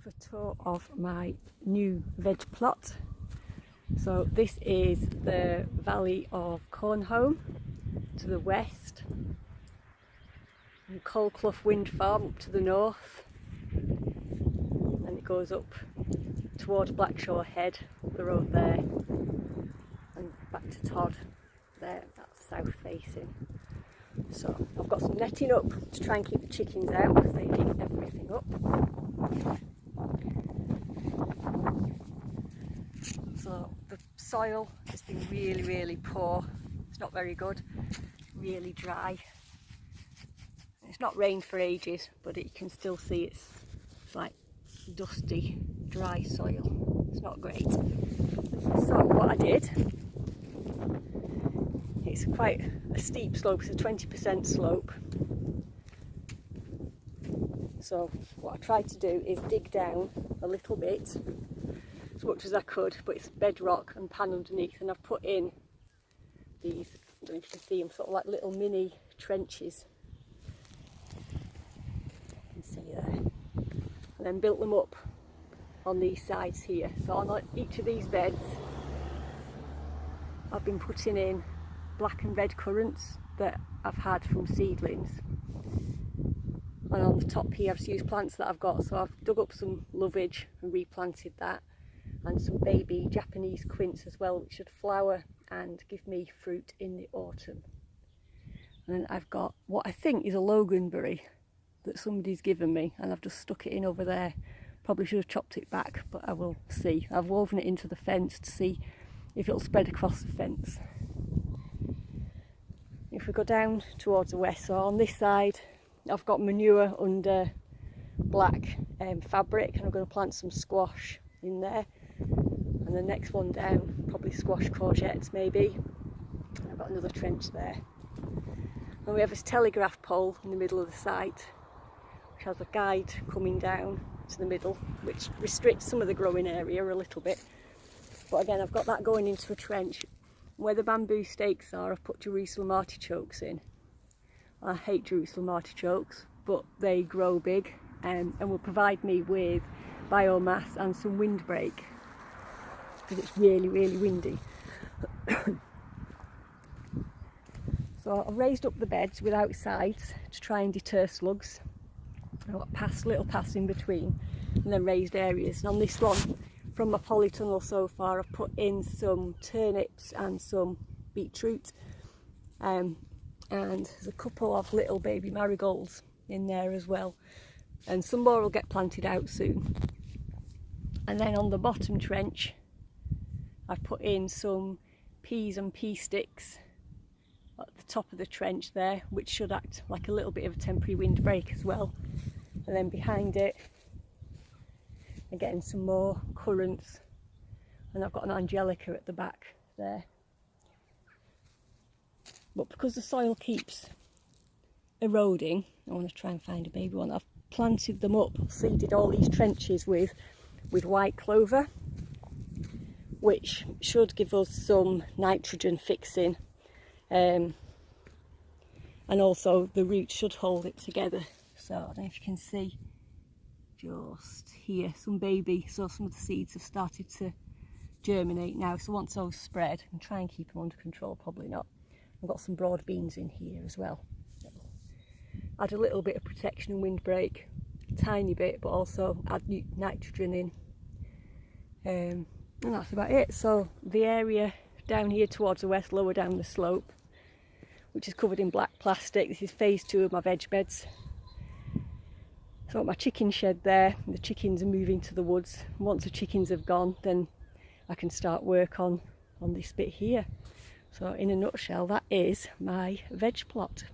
for a tour of my new veg plot. So this is the valley of Cornholme to the west, and Coalclough Wind Farm up to the north, and it goes up towards Blackshore Head, up the road there, and back to Todd there, that's south facing. So I've got some netting up to try and keep the chickens out because they dig everything up. So the soil has been really poor, it's not very good, really dry. It's not rained for ages, but you can still see it's like dusty, dry soil. It's not great. So what I did, it's quite a steep slope, it's a 20% slope. So what I tried to do is dig down a little bit, as much as I could, but it's bedrock and pan underneath, and I've put in these, I don't know if you can see them, sort of like little mini trenches. You can see there. And then built them up on these sides here. So on each of these beds I've been putting in black and red currants that I've had from seedlings. And on the top here I've used plants that I've got, so I've dug up some lovage and replanted that, and some baby Japanese quince as well, which should flower and give me fruit in the autumn. And then I've got what I think is a loganberry that somebody's given me, and I've just stuck it in over there. Probably should have chopped it back, but I will see. I've woven it into the fence to see if it'll spread across the fence. If we go down towards the west, so on this side I've got manure under black fabric, and I'm going to plant some squash in there. And the next one down, probably squash courgettes maybe. I've got another trench there. And we have this telegraph pole in the middle of the site, which has a guide coming down to the middle, which restricts some of the growing area a little bit. But again, I've got that going into a trench. Where the bamboo stakes are, I've put Jerusalem artichokes in. I hate Jerusalem artichokes, but they grow big and will provide me with biomass and some windbreak, because it's really windy. So I've raised up the beds without sides to try and deter slugs. I've got little paths in between, and then raised areas. And on this one, from my polytunnel so far, I've put in some turnips and some beetroot, and there's a couple of little baby marigolds in there as well, and some more will get planted out soon. And then on the bottom trench I've put in some peas and pea sticks at the top of the trench there, which should act like a little bit of a temporary windbreak as well. And then behind it again some more currants, and I've got an angelica at the back there. But because the soil keeps eroding, I want to try and find a baby one. I've planted them up, seeded all these trenches with white clover, which should give us some nitrogen fixing, and also the roots should hold it together. So I don't know if you can see just here some baby, so some of the seeds have started to germinate now. So once those spread, and try and keep them under control, probably not. I've got some broad beans in here as well. Add a little bit of protection and windbreak, a tiny bit, but also add nitrogen in. And that's about it. So the area down here towards the west, lower down the slope, which is covered in black plastic, this is phase 2 of my veg beds. So my chicken shed there, the chickens are moving to the woods. Once the chickens have gone, then I can start work on this bit here. So in a nutshell, that is my veg plot.